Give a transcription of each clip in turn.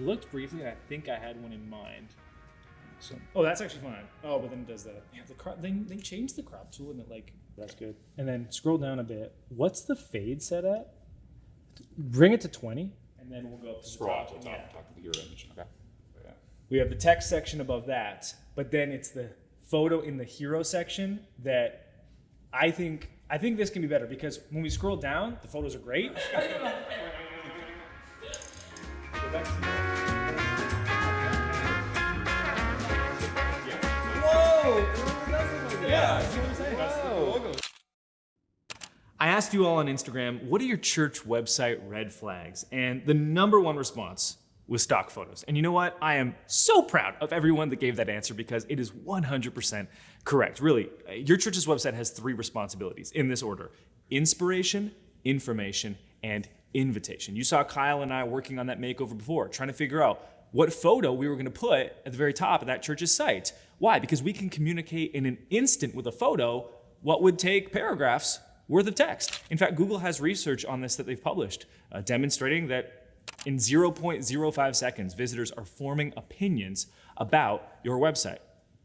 looked briefly, and I think I had one in mind. So, oh, that's actually fine. Oh, but then it does that. Yeah, they changed the crop tool, and that's good. And then scroll down a bit. What's the fade set at? Bring it to 20, and then we'll go up to Scroll the top. to the top, talk to the hero image. Okay. Yeah. We have the text section above that, but then it's the photo in the hero section that I think this can be better, because when we scroll down, the photos are great. Yeah, I asked you all on Instagram, what are your church website red flags? And the number one response was stock photos. And you know what? I am so proud of everyone that gave that answer, because it is 100% correct. Really, your church's website has 3 responsibilities in this order: inspiration, information, and invitation. You saw Kyle and I working on that makeover before, trying to figure out what photo we were going to put at the very top of that church's site. Why? Because we can communicate in an instant with a photo what would take paragraphs worth of text. In fact, Google has research on this that they've published, demonstrating that in 0.05 seconds, visitors are forming opinions about your website.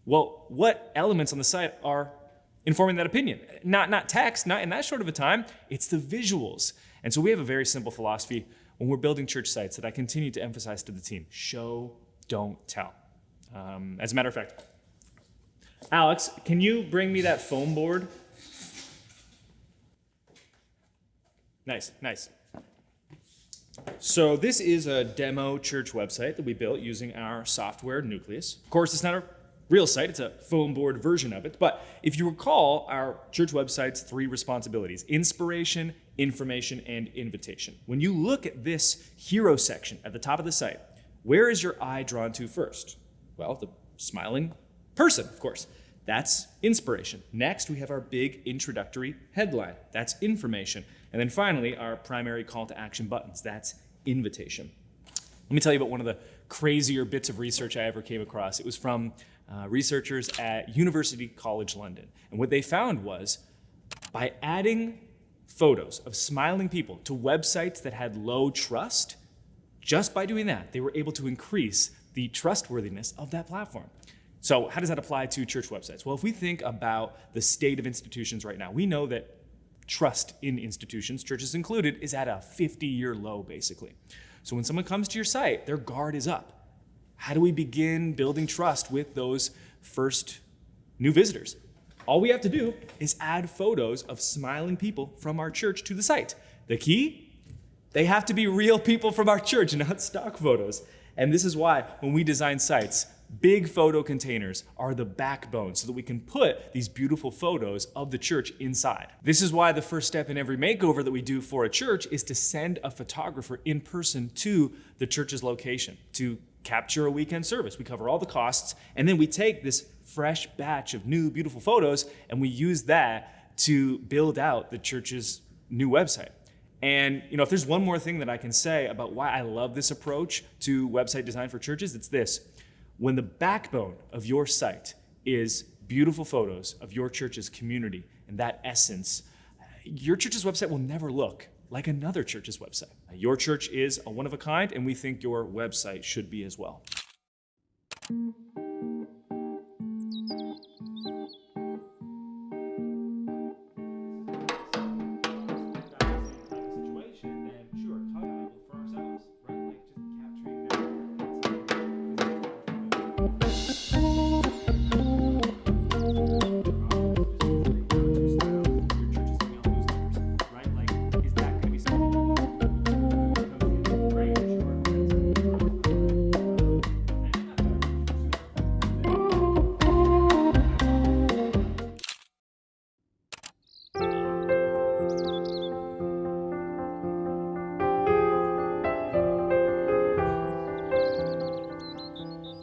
Well, what elements on the site are informing that opinion? Not text, not in that short of a time. It's the visuals. And so we have a very simple philosophy when we're building church sites that I continue to emphasize to the team: show, don't tell. As a matter of fact, Alex, can you bring me that foam board? Nice. So this is a demo church website that we built using our software Nucleus. Of course, it's not a real site, it's a foam board version of it. But if you recall, our church website's 3 responsibilities: inspiration, information, and invitation. When you look at this hero section at the top of the site, where is your eye drawn to first? Well, the smiling person, of course. That's inspiration. Next, we have our big introductory headline. That's information. And then finally, our primary call to action buttons. That's invitation. Let me tell you about one of the crazier bits of research I ever came across. It was from researchers at University College London. And what they found was, by adding photos of smiling people to websites that had low trust, just by doing that, they were able to increase the trustworthiness of that platform. So how does that apply to church websites? Well, if we think about the state of institutions right now, we know that trust in institutions, churches included, is at a 50-year low, basically. So when someone comes to your site, their guard is up. How do we begin building trust with those first new visitors? All we have to do is add photos of smiling people from our church to the site. The key? They have to be real people from our church, not stock photos. And this is why when we design sites, big photo containers are the backbone so that we can put these beautiful photos of the church inside. This is why the first step in every makeover that we do for a church is to send a photographer in person to the church's location to capture a weekend service. We cover all the costs, and then we take this fresh batch of new, beautiful photos, and we use that to build out the church's new website. And if there's one more thing that I can say about why I love this approach to website design for churches, it's this. When the backbone of your site is beautiful photos of your church's community and that essence, your church's website will never look like another church's website. Your church is a one of a kind, and we think your website should be as well.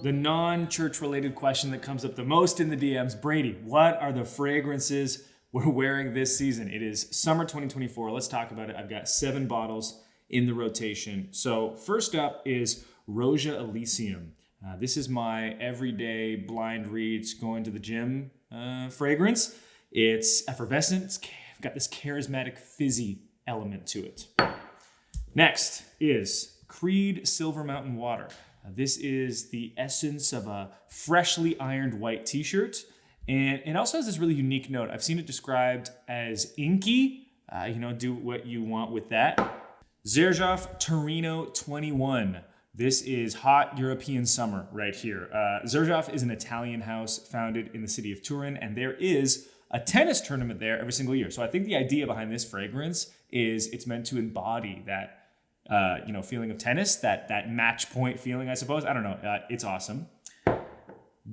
The non-church related question that comes up the most in the DMs, Brady, what are the fragrances we're wearing this season? It is summer 2024. Let's talk about it. I've got 7 bottles in the rotation. So first up is Roja Elysium. This is my everyday blind reads going to the gym fragrance. It's effervescent. It's got this charismatic fizzy element to it. Next is Creed Silver Mountain Water. This is the essence of a freshly ironed white t-shirt. And it also has this really unique note. I've seen it described as inky. Do what you want with that. Xerjoff Torino 21. This is hot European summer right here. Xerjoff is an Italian house founded in the city of Turin, and there is a tennis tournament there every single year. So I think the idea behind this fragrance is it's meant to embody that feeling of tennis, that match point feeling, I suppose. I don't know. It's awesome.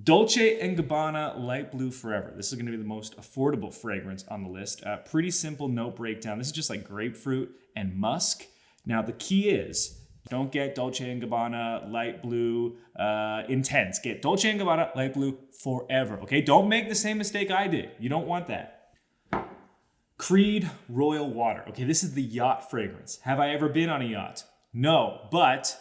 Dolce & Gabbana Light Blue Forever. This is going to be the most affordable fragrance on the list. Pretty simple note breakdown. This is just like grapefruit and musk. Now, the key is don't get Dolce & Gabbana Light Blue Intense. Get Dolce & Gabbana Light Blue Forever, okay? Don't make the same mistake I did. You don't want that. Creed Royal Water. Okay, this is the yacht fragrance. Have I ever been on a yacht? No, but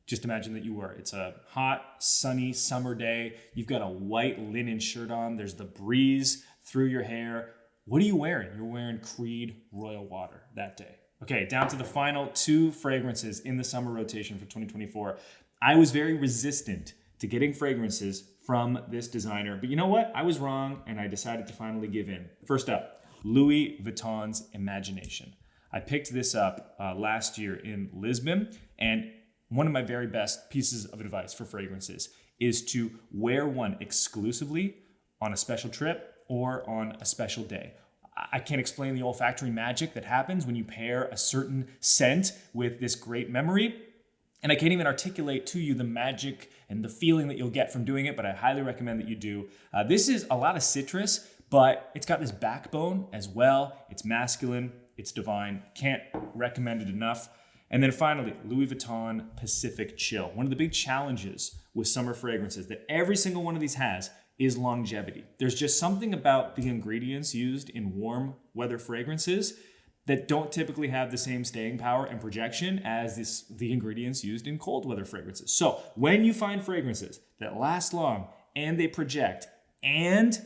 just imagine that you were. It's a hot, sunny summer day. You've got a white linen shirt on. There's the breeze through your hair. What are you wearing? You're wearing Creed Royal Water that day. Okay, down to the final 2 fragrances in the summer rotation for 2024. I was very resistant to getting fragrances from this designer, but you know what? I was wrong, and I decided to finally give in. First up, Louis Vuitton's Imagination. I picked this up last year in Lisbon, and one of my very best pieces of advice for fragrances is to wear one exclusively on a special trip or on a special day. I can't explain the olfactory magic that happens when you pair a certain scent with this great memory. And I can't even articulate to you the magic and the feeling that you'll get from doing it, but I highly recommend that you do. This is a lot of citrus, but it's got this backbone as well. It's masculine, it's divine. Can't recommend it enough. And then finally, Louis Vuitton Pacific Chill. One of the big challenges with summer fragrances that every single one of these has is longevity. There's just something about the ingredients used in warm weather fragrances that don't typically have the same staying power and projection as the ingredients used in cold weather fragrances. So when you find fragrances that last long and they project and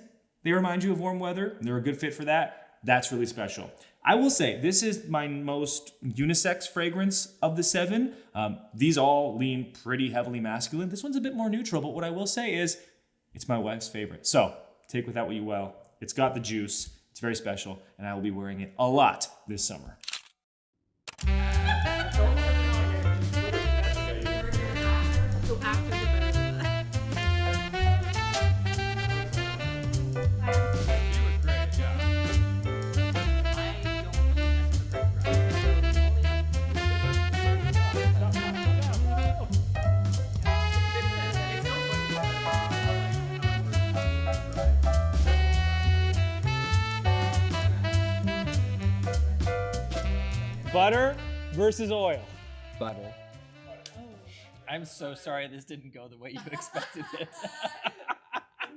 they remind you of warm weather, and they're a good fit for that, that's really special. I will say, this is my most unisex fragrance of the 7. These all lean pretty heavily masculine. This one's a bit more neutral, but what I will say is, it's my wife's favorite. So, take with that what you will. It's got the juice, it's very special, and I will be wearing it a lot this summer. Butter versus oil. Butter. I'm so sorry this didn't go the way you expected it.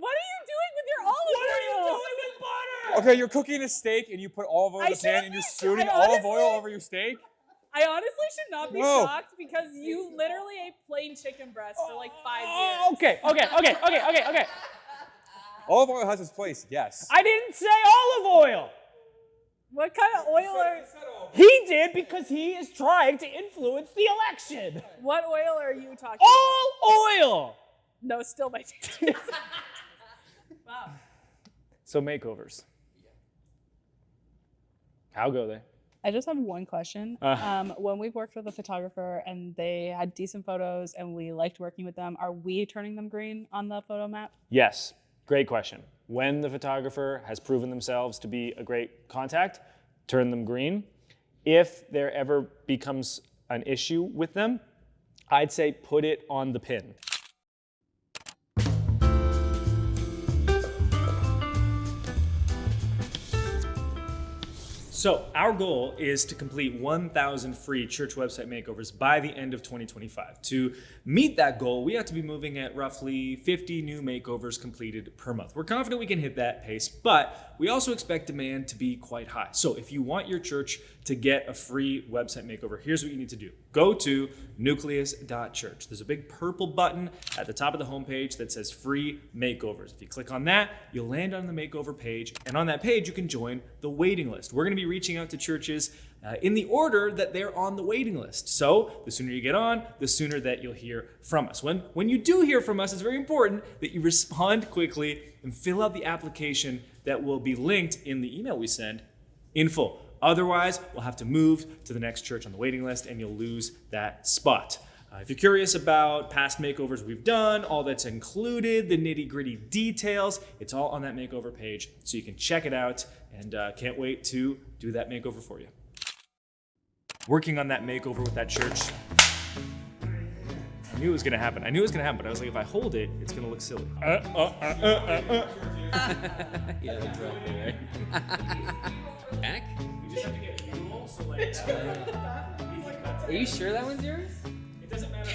What are you doing with your olive oil? Okay, you're cooking a steak and you put olive oil in the pan and you're shooting olive oil over your steak? I honestly should not be Whoa. shocked because you literally ate plain chicken breast for like 5 Oh, years. okay. Olive oil has its place, yes. I didn't say olive oil. What kind of oil are? He did because he is trying to influence the election. What oil are you talking All oil. about? No, still my taste. Wow. So makeovers. How go they? I just have one question. When we've worked with a photographer and they had decent photos and we liked working with them, are we turning them green on the photo map? Yes, great question. When the photographer has proven themselves to be a great contact, turn them green. If there ever becomes an issue with them, I'd say put it on the pin. So our goal is to complete 1,000 free church website makeovers by the end of 2025. To meet that goal, we have to be moving at roughly 50 new makeovers completed per month. We're confident we can hit that pace, but we also expect demand to be quite high. So if you want your church to get a free website makeover, here's what you need to do. go to nucleus.church. There's a big purple button at the top of the homepage that says free makeovers. If you click on that, you'll land on the makeover page, and on that page you can join the waiting list. We're going to be reaching out to churches in the order that they're on the waiting list. So the sooner you get on, the sooner that you'll hear from us. When you do hear from us, it's very important that you respond quickly and fill out the application that will be linked in the email we send in full. Otherwise, we'll have to move to the next church on the waiting list and you'll lose that spot. If you're curious about past makeovers we've done, all that's included, the nitty-gritty details, it's all on that makeover page, so you can check it out, and can't wait to do that makeover for you. Working on that makeover with that church, I knew it was gonna happen, but I was like, if I hold it, it's gonna look silly. Yeah, that's right. Back? We just have to get fuel, so like, Are you sure that one's yours? it doesn't matter.